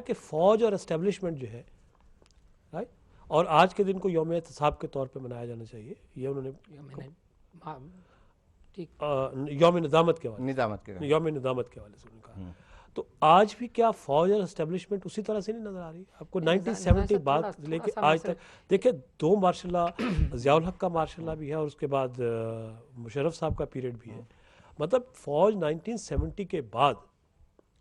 कि फ़ौज और एस्टेब्लिशमेंट जो है, राइट, और आज के दिन को यौम एहतसाब के तौर पे मनाया जाना चाहिए, ये उन्होंने यौम निज़ामत के हवाले से, यौम निज़ामत के हवाले से उन्होंने कहा। तो आज भी क्या फ़ौज और एस्टेब्लिशमेंट उसी तरह से नहीं नज़र आ रही आपको? 1970 बाद से लेके आज तक देखिए, दो मार्शल ज़ियाउल हक का मार्शल भी है और उसके बाद मुशर्रफ साहब का पीरियड भी है। मतलब फ़ौज 1970 के बाद,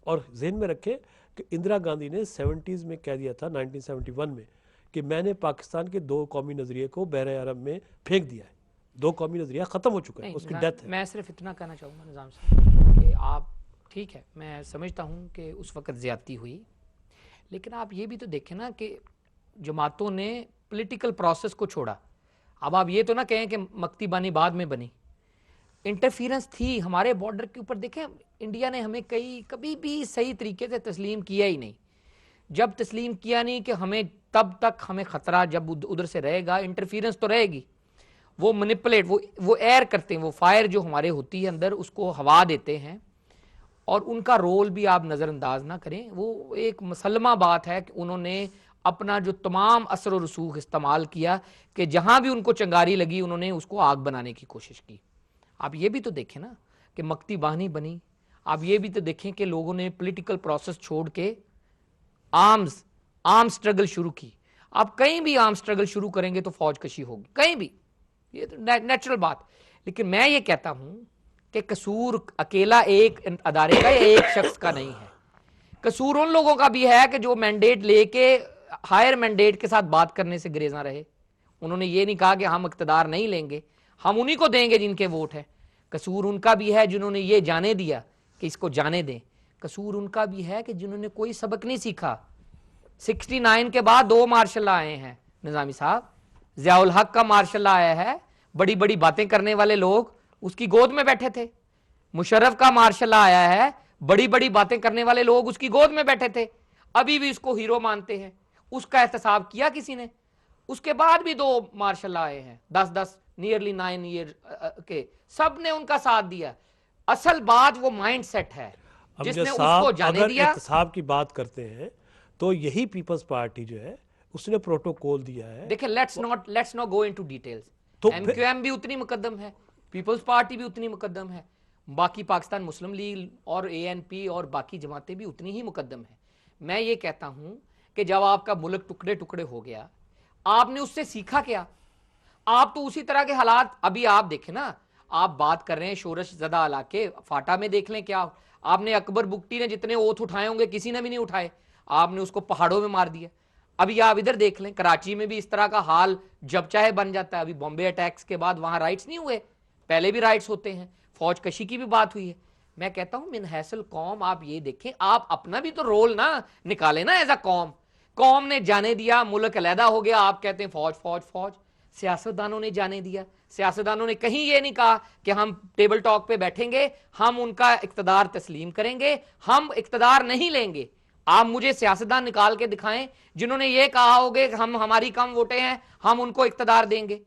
और जहन में रखें कि इंदिरा गांधी ने 70s में कह दिया था 1971 में कि मैंने पाकिस्तान के दो कौमी नज़रिए को बहरे अरब में फेंक दिया है, दो कौमी नज़रिया ख़त्म हो चुका है, उसकी डेथ है। मैं सिर्फ इतना कहना चाहूँगा निज़ाम साहब कि आप, ठीक है, मैं समझता हूँ कि उस वक़्त ज़्यादती हुई, लेकिन आप ये भी तो देखें ना कि जमातों ने पॉलिटिकल प्रोसेस को छोड़ा। अब आप ये तो ना कहें कि मक्ती बानी बाद में बनी, इंटरफियरेंस थी हमारे बॉर्डर के ऊपर। देखें, इंडिया ने हमें कभी भी सही तरीके से तस्लीम किया ही नहीं। जब तस्लीम किया नहीं कि हमें, तब तक हमें ख़तरा जब उधर से रहेगा, इंटरफियरेंस तो रहेगी। वो मैनिपुलेट, वो एयर करते हैं, वो फायर जो हमारे होती है अंदर, उसको हवा देते हैं, और उनका रोल भी आप नज़रअंदाज ना करें। वो एक मुसलमा बात है कि उन्होंने अपना जो तमाम असर और रसूख इस्तेमाल किया कि जहाँ भी उनको चंगारी लगी उन्होंने उसको आग बनाने की कोशिश की। आप ये भी तो देखें ना कि मक्ती बानी बनी। आप ये भी तो देखें कि लोगों ने पॉलिटिकल प्रोसेस छोड़ के आर्म स्ट्रगल शुरू की। आप कहीं भी आर्म स्ट्रगल शुरू करेंगे तो फौज कशी होगी, कहीं भी, ये तो नेचुरल बात। लेकिन मैं ये कहता हूं कि कसूर अकेला एक अदारे का या एक शख्स का नहीं है। कसूर उन लोगों का भी है कि जो मैंडेट लेके हायर मैंडेट के साथ बात करने से गुरेजा रहे। उन्होंने ये नहीं कहा कि हम इक़्तिदार नहीं लेंगे, हम उन्हीं को देंगे जिनके वोट है। कसूर उनका भी है जिन्होंने ये जाने दिया कि इसको जाने दें। कसूर उनका भी है कि जिन्होंने कोई सबक नहीं सीखा। 69 के बाद दो मार्शल आए हैं निज़ामी साहब। ज़ियाउल हक का मार्शल आया है, बड़ी बड़ी बातें करने वाले लोग उसकी गोद में बैठे थे। मुशर्रफ का मार्शल आया है, बड़ी बड़ी बातें करने वाले लोग उसकी गोद में बैठे थे, अभी भी उसको हीरो मानते हैं। उसका एहतसाब किया किसी ने? उसके बाद भी दो मार्शल आए हैं, 10-10 नियरली 9 ईयर के, सब ने उनका साथ दिया। असल बात वो माइंड सेट है जिसने उसको जाने दिया। एहतसाब की बात करते हैं तो यही पीपल्स पार्टी जो है उसने प्रोटोकॉल दिया है। देखिए, let's not go into details. तो एमक्यूएम भी उतनी मुकद्दम है, पीपल्स पार्टी भी उतनी मुकद्दम है, बाकी पाकिस्तान मुस्लिम लीग और एएनपी और बाकी जमातें भी उतनी ही मुकद्दम है। मैं ये कहता हूं कि जब आपका मुल्क टुकड़े टुकड़े हो गया, आपने उससे सीखा क्या? आप तो उसी तरह के हालात अभी आप देखें ना। आप बात कर रहे हैं शोरश ज़दा इलाके, फाटा में देख लें क्या आपने, अकबर बुगटी ने जितने ओथ उठाए होंगे किसी ने भी नहीं उठाए, आपने उसको पहाड़ों में मार दिया। अभी आप इधर देख लें, कराची में भी इस तरह का हाल जब चाहे बन जाता है। अभी बॉम्बे अटैक्स के बाद वहां राइट्स नहीं हुए, पहले भी राइट्स होते हैं, फौज कशी की भी बात हुई है। मैं कहता हूं मिन हैसल कौम, आप ये देखें, आप अपना भी तो रोल ना निकालें ना एज अ कौम। कौम ने जाने दिया, मुल्क अलहदा हो गया, आप कहते हैं फौज फौज फौज। सियासतदानों ने जाने दिया, सियासतदानों ने कहीं ये नहीं कहा कि हम टेबल टॉक पे बैठेंगे, हम उनका इक्तदार तस्लीम करेंगे, हम इक्तदार नहीं लेंगे। आप मुझे सियासतदान निकाल के दिखाएं जिन्होंने ये कहा होगे कि हम, हमारी कम वोटें हैं, हम उनको इक्तदार देंगे।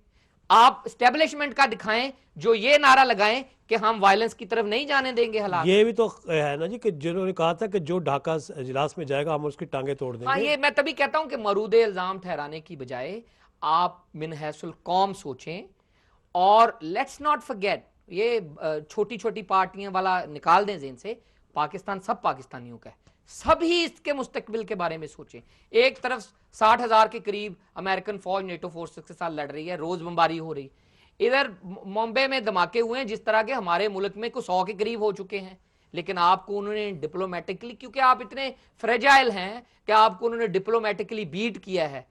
आप स्टैब्लिशमेंट का दिखाएं जो ये नारा लगाएं कि हम वायलेंस की तरफ नहीं जाने देंगे। हालात ये भी तो है ना जी कि जिन्होंने कहा था कि जो ढाका इजलास में जाएगा हम उसकी टांगे तोड़ देंगे। हाँ, ये मैं तभी कहता हूं कि मरूदे इल्जाम ठहराने की बजाय आप मिन हैसुल कौम सोचें। और लेट्स नॉट फॉरगेट, ये छोटी छोटी पार्टियां वाला निकाल दें ज़हन से। पाकिस्तान सब पाकिस्तानियों का है, सभी इसके मुस्तकबिल के बारे में सोचें। एक तरफ 60,000 के करीब अमेरिकन फौज नेटो फोर्सेस के साथ लड़ रही है, रोज बमबारी हो रही। इधर मुंबई में धमाके हुए हैं जिस तरह के हमारे मुल्क में कुछ 100 के करीब हो चुके हैं, लेकिन आपको उन्होंने डिप्लोमेटिकली, क्योंकि आप इतने फ्रेजाइल हैं कि आपको उन्होंने डिप्लोमेटिकली बीट किया है।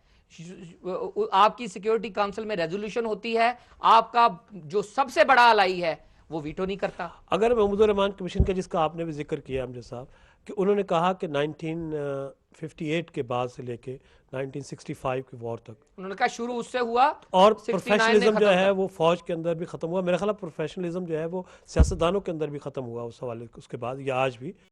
आपकी सिक्योरिटी काउंसिल में रेजोल्यूशन होती है, आपका जो सबसे बड़ा अलाई है वो वीटो नहीं करता। अगर महमूदुर रहमान कमीशन का, जिसका आपने भी जिक्र किया अमजद साहब, कि उन्होंने कहा कि 1958 के बाद से लेके 1965 के वॉर तक, उन्होंने कहा शुरू उससे हुआ और प्रोफेशनलिज्म जो है वो फौज के अंदर भी खत्म हुआ। मेरा ख्याल प्रोफेशनलिज्म जो है वो सियासतदानों के अंदर भी खत्म हुआ उस हवाले, उसके बाद या आज भी।